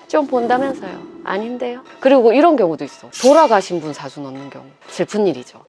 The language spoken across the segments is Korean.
좀 본다면서요. 아닌데요. 그리고 이런 경우도 있어. 돌아가신 분 사주 넣는 경우. 슬픈 일이죠.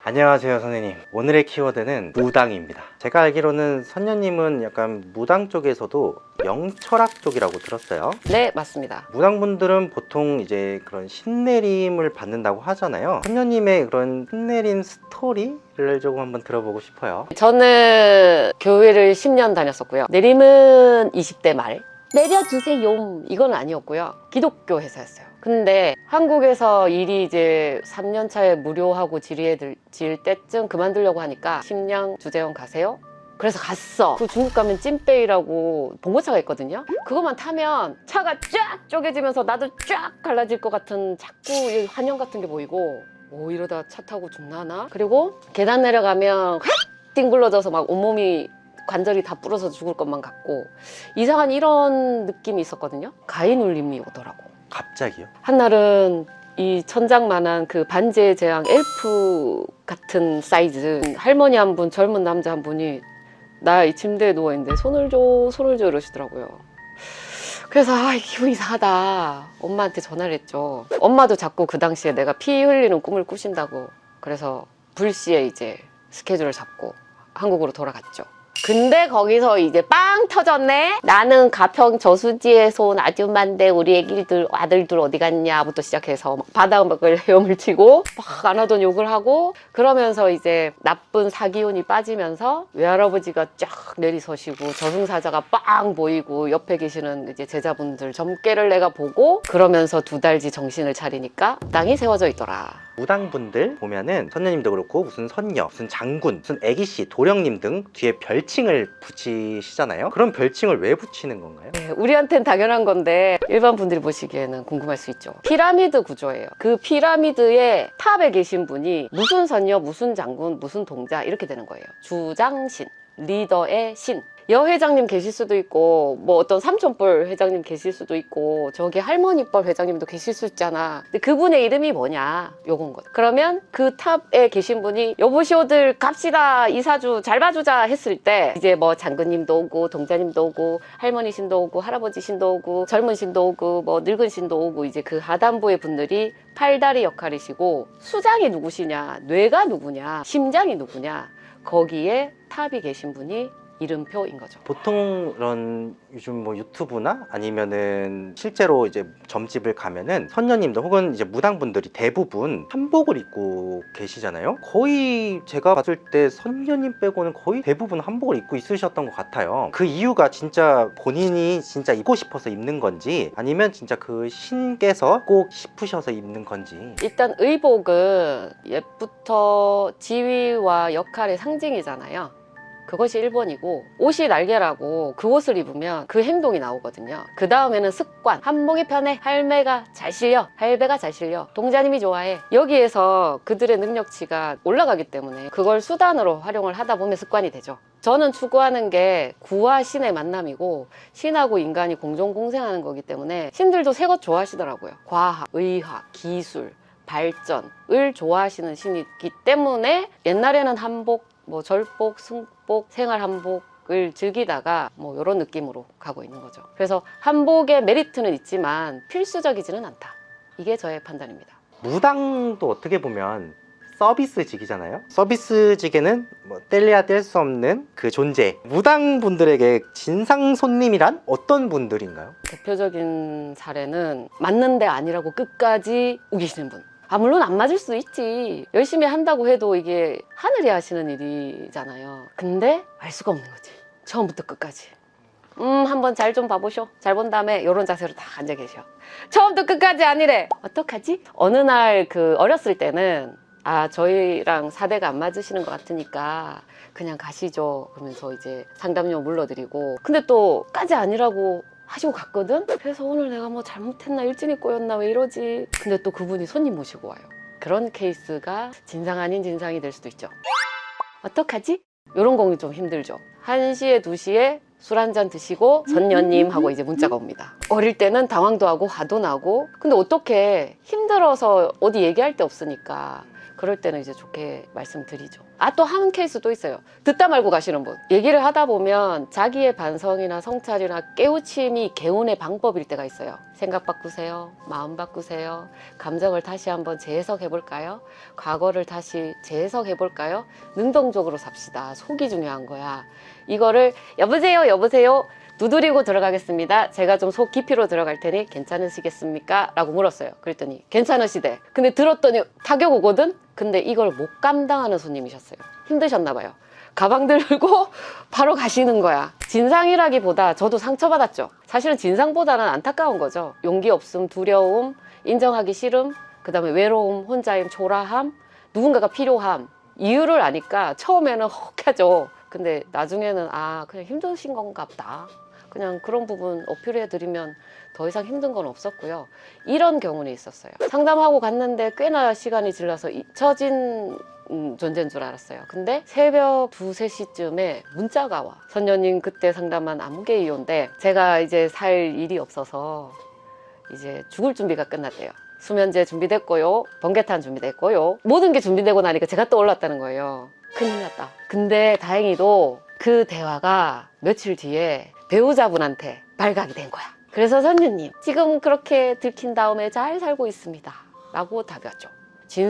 안녕하세요 선생님. 오늘의 키워드는 무당입니다. 제가 알기로는 선녀님은 약간 무당 쪽에서도 영철학 쪽이라고 들었어요. 네, 맞습니다. 무당분들은 보통 이제 그런 신내림을 받는다고 하잖아요. 선녀님의 그런 신내림 스토리를 조금 한번 들어보고 싶어요. 저는 교회를 10년 다녔었고요. 내림은 20대 말. 내려주세요. 이건 아니었고요. 기독교 회사였어요. 근데 한국에서 일이 이제 3년 차에 무료하고 지을 때쯤 그만두려고 하니까 심양 주재원 가세요? 그래서 갔어. 그 중국 가면 찐빼이라고 봉고차가 있거든요. 그것만 타면 차가 쫙 쪼개지면서 나도 쫙 갈라질 것 같은 자꾸 환영 같은 게 보이고, 오 이러다 차 타고 죽나나? 그리고 계단 내려가면 휙 뒹굴러져서 막 온몸이 관절이 다 부러서 죽을 것만 같고, 이상한 이런 느낌이 있었거든요. 가인 울림이 오더라고. 갑자기요? 한날은 이 천장만한 그 반지의 제왕 엘프 같은 사이즈 할머니 한 분, 젊은 남자 한 분이 나 이 침대에 누워있는데 손을 줘 이러시더라고요. 그래서 기분 이상하다. 엄마한테 전화를 했죠. 엄마도 자꾸 그 당시에 내가 피 흘리는 꿈을 꾸신다고. 그래서 불시에 이제 스케줄을 잡고 한국으로 돌아갔죠. 근데 거기서 이제 빵 터졌네. 나는 가평 저수지에서 온 아줌마인데 우리 아들들 어디 갔냐부터 시작해서 막 바닥을 헤엄을 치고 막 안 하던 욕을 하고, 그러면서 이제 나쁜 사기운이 빠지면서 외할아버지가 쫙 내리서시고 저승사자가 빵 보이고 옆에 계시는 이제 제자분들 점괘를 내가 보고, 그러면서 2달 뒤 정신을 차리니까 땅이 세워져 있더라. 무당분들 보면은 선녀님도 그렇고 무슨 선녀, 무슨 장군, 무슨 애기씨, 도령님 등 뒤에 별칭을 붙이시잖아요. 그런 별칭을 왜 붙이는 건가요? 네, 우리한텐 당연한 건데 일반 분들이 보시기에는 궁금할 수 있죠. 피라미드 구조예요. 그 피라미드의 탑에 계신 분이 무슨 선녀, 무슨 장군, 무슨 동자 이렇게 되는 거예요. 주장신, 리더의 신. 여회장님 계실 수도 있고, 뭐 어떤 삼촌뻘 회장님 계실 수도 있고, 저기 할머니뻘 회장님도 계실 수 있잖아. 근데 그분의 이름이 뭐냐, 요건 거죠. 그러면 그 탑에 계신 분이 여보시오들 갑시다, 이사주 잘 봐주자 했을 때 이제 뭐 장군님도 오고 동자님도 오고 할머니 신도 오고 할아버지 신도 오고 젊은 신도 오고 뭐 늙은 신도 오고, 이제 그 하단부의 분들이 팔다리 역할이시고, 수장이 누구시냐, 뇌가 누구냐, 심장이 누구냐, 거기에 탑이 계신 분이 이름표인 거죠. 보통 이런 요즘 뭐 유튜브나 아니면은 실제로 이제 점집을 가면은 선녀님들 혹은 이제 무당분들이 대부분 한복을 입고 계시잖아요. 거의 제가 봤을 때 선녀님 빼고는 거의 대부분 한복을 입고 있으셨던 것 같아요. 그 이유가 진짜 본인이 진짜 입고 싶어서 입는 건지, 아니면 진짜 그 신께서 꼭 싶으셔서 입는 건지. 일단 의복은 옛부터 지위와 역할의 상징이잖아요. 그것이 1번이고, 옷이 날개라고 그 옷을 입으면 그 행동이 나오거든요. 그 다음에는 습관. 한복이 편해. 할매가 잘 실려. 할배가 잘 실려. 동자님이 좋아해. 여기에서 그들의 능력치가 올라가기 때문에 그걸 수단으로 활용을 하다 보면 습관이 되죠. 저는 추구하는 게 구와 신의 만남이고, 신하고 인간이 공존공생하는 거기 때문에 신들도 새 것 좋아하시더라고요. 과학, 의학, 기술, 발전을 좋아하시는 신이기 때문에 옛날에는 한복, 뭐 절복, 승복, 생활한복을 즐기다가 뭐 이런 느낌으로 가고 있는 거죠. 그래서 한복의 메리트는 있지만 필수적이지는 않다. 이게 저의 판단입니다. 무당도 어떻게 보면 서비스직이잖아요. 서비스직에는 뭐 뗄래야 뗄 수 없는 그 존재. 무당분들에게 진상 손님이란 어떤 분들인가요? 대표적인 사례는 맞는데 아니라고 끝까지 우기시는 분. 물론 안 맞을 수도 있지. 열심히 한다고 해도 이게 하늘이 하시는 일이잖아요. 근데 알 수가 없는 거지. 처음부터 끝까지. 한번 잘 좀 봐보쇼. 잘 본 다음에 이런 자세로 다 앉아 계셔. 처음부터 끝까지 아니래. 어떡하지? 어느 날 어렸을 때는 저희랑 사대가 안 맞으시는 것 같으니까 그냥 가시죠. 그러면서 이제 상담료 물러드리고, 근데 또 까지 아니라고 하시고 갔거든? 그래서 오늘 내가 뭐 잘못했나, 일진이 꼬였나, 왜 이러지? 근데 또 그분이 손님 모시고 와요. 그런 케이스가 진상 아닌 진상이 될 수도 있죠. 어떡하지? 이런 공이 좀 힘들죠. 1시에 2시에 술 한잔 드시고 선녀님 하고 이제 문자가 옵니다. 어릴 때는 당황도 하고 화도 나고, 근데 어떻게 힘들어서 어디 얘기할 데 없으니까 그럴 때는 이제 좋게 말씀드리죠. 또 한 케이스도 있어요. 듣다 말고 가시는 분. 얘기를 하다 보면 자기의 반성이나 성찰이나 깨우침이 개운의 방법일 때가 있어요. 생각 바꾸세요. 마음 바꾸세요. 감정을 다시 한번 재해석해 볼까요? 과거를 다시 재해석해 볼까요? 능동적으로 삽시다. 속이 중요한 거야. 이거를 여보세요 두드리고 들어가겠습니다. 제가 좀 속 깊이로 들어갈 테니 괜찮으시겠습니까? 라고 물었어요. 그랬더니 괜찮으시대. 근데 들었더니 타격 오거든? 근데 이걸 못 감당하는 손님이셨어요. 힘드셨나 봐요. 가방 들고 바로 가시는 거야. 진상이라기보다 저도 상처받았죠. 사실은 진상보다는 안타까운 거죠. 용기 없음, 두려움, 인정하기 싫음, 그 다음에 외로움, 혼자임, 초라함, 누군가가 필요함. 이유를 아니까 처음에는 혹하죠. 근데 나중에는 그냥 힘드신 건가 보다. 그냥 그런 부분 어필해드리면 더 이상 힘든 건 없었고요. 이런 경우는 있었어요. 상담하고 갔는데 꽤나 시간이 지나서 잊혀진 존재인 줄 알았어요. 근데 새벽 2, 3시쯤에 문자가 와. 선녀님 그때 상담한 암흑의 이유인데 제가 이제 살 일이 없어서 이제 죽을 준비가 끝났대요. 수면제 준비됐고요. 번개탄 준비됐고요. 모든 게 준비되고 나니까 제가 떠올랐다는 거예요. 큰일 났다. 근데 다행히도 그 대화가 며칠 뒤에 배우자분한테 발각이 된 거야. 그래서 선녀님 지금 그렇게 들킨 다음에 잘 살고 있습니다 라고 답이 왔죠.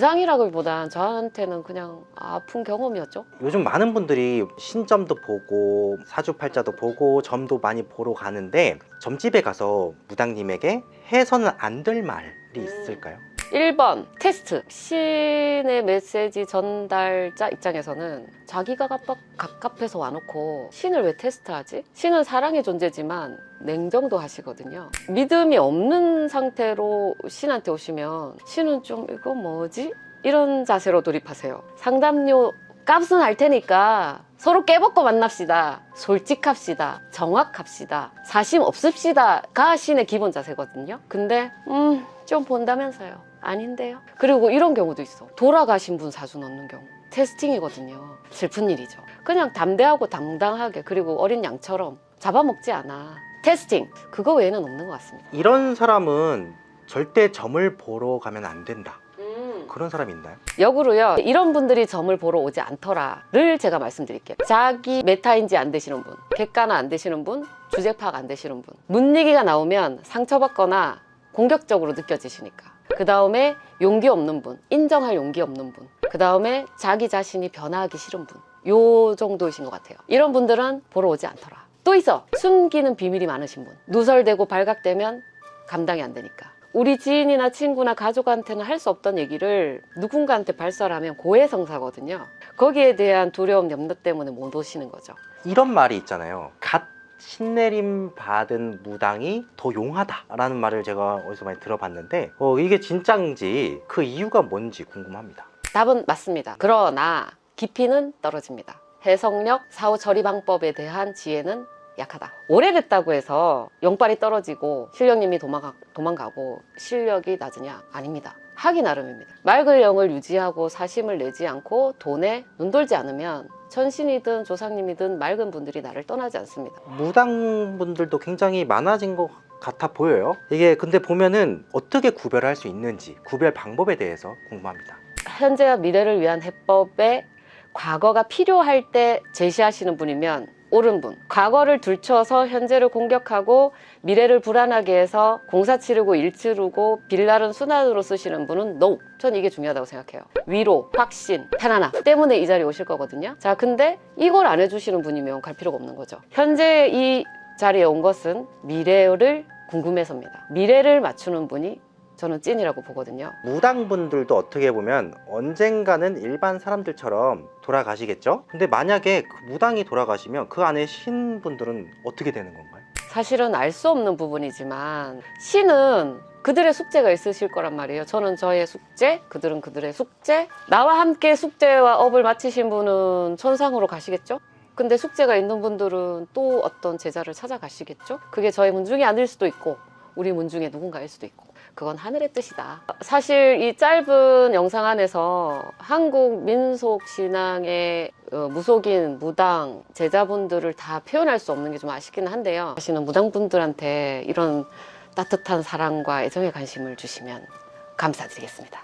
진상이라기보단 저한테는 그냥 아픈 경험이었죠. 요즘 많은 분들이 신점도 보고 사주팔자도 보고 점도 많이 보러 가는데 점집에 가서 무당님에게 해서는 안 될 말이 있을까요? 1번 테스트. 신의 메시지 전달자 입장에서는 자기가 갑갑해서 와놓고 신을 왜 테스트하지? 신은 사랑의 존재지만 냉정도 하시거든요. 믿음이 없는 상태로 신한테 오시면 신은 좀 이거 뭐지? 이런 자세로 돌입하세요. 상담료 값은 할 테니까 서로 깨벗고 만납시다. 솔직합시다. 정확합시다. 사심 없읍시다가 신의 기본 자세거든요. 근데 좀 본다면서요. 아닌데요. 그리고 이런 경우도 있어. 돌아가신 분 사주 넣는 경우. 테스팅이거든요. 슬픈 일이죠. 그냥 담대하고 당당하게 그리고 어린 양처럼 잡아먹지 않아. 테스팅. 그거 외에는 없는 것 같습니다. 이런 사람은 절대 점을 보러 가면 안 된다. 그런 사람이 있나요? 역으로요. 이런 분들이 점을 보러 오지 않더라를 제가 말씀드릴게요. 자기 메타인지 안 되시는 분, 객관화 안 되시는 분, 주제 파악 안 되시는 분. 문얘기가 나오면 상처받거나 공격적으로 느껴지시니까. 그 다음에 용기 없는 분, 인정할 용기 없는 분. 그 다음에 자기 자신이 변화하기 싫은 분. 요 정도이신 것 같아요. 이런 분들은 보러 오지 않더라. 또 있어. 숨기는 비밀이 많으신 분. 누설되고 발각되면 감당이 안 되니까. 우리 지인이나 친구나 가족한테는 할 수 없던 얘기를 누군가한테 발설하면 고해성사거든요. 거기에 대한 두려움, 염려 때문에 못 오시는 거죠. 이런 말이 있잖아요. 갓 신내림 받은 무당이 더 용하다라는 말을 제가 어디서 많이 들어봤는데 이게 진짜인지 그 이유가 뭔지 궁금합니다. 답은 맞습니다. 그러나 깊이는 떨어집니다. 해석력, 사후 처리 방법에 대한 지혜는 약하다. 오래됐다고 해서 영빨이 떨어지고 실력님이 도망가고 실력이 낮으냐? 아닙니다. 하기 나름입니다. 맑은 영을 유지하고 사심을 내지 않고 돈에 눈 돌지 않으면 천신이든 조상님이든 맑은 분들이 나를 떠나지 않습니다. 무당분들도 굉장히 많아진 것 같아 보여요. 이게 근데 보면은 어떻게 구별할 수 있는지 구별 방법에 대해서 궁금합니다. 현재와 미래를 위한 해법에 과거가 필요할 때 제시하시는 분이면 옳은 분. 과거를 들춰서 현재를 공격하고 미래를 불안하게 해서 공사 치르고 일 치르고 빌라는 순환으로 쓰시는 분은 NO. 전 이게 중요하다고 생각해요. 위로, 확신, 편안함 때문에 이 자리에 오실 거거든요. 자, 근데 이걸 안 해주시는 분이면 갈 필요가 없는 거죠. 현재 이 자리에 온 것은 미래를 궁금해서입니다. 미래를 맞추는 분이 저는 찐이라고 보거든요. 무당분들도 어떻게 보면 언젠가는 일반 사람들처럼 돌아가시겠죠? 근데 만약에 그 무당이 돌아가시면 그 안에 신분들은 어떻게 되는 건가요? 사실은 알 수 없는 부분이지만 신은 그들의 숙제가 있으실 거란 말이에요. 저는 저의 숙제, 그들은 그들의 숙제. 나와 함께 숙제와 업을 마치신 분은 천상으로 가시겠죠? 근데 숙제가 있는 분들은 또 어떤 제자를 찾아가시겠죠? 그게 저의 문중이 아닐 수도 있고 우리 문중의 누군가일 수도 있고 그건 하늘의 뜻이다. 사실 이 짧은 영상 안에서 한국 민속 신앙의 무속인, 무당, 제자분들을 다 표현할 수 없는 게 좀 아쉽긴 한데요. 하시는 무당분들한테 이런 따뜻한 사랑과 애정의 관심을 주시면 감사드리겠습니다.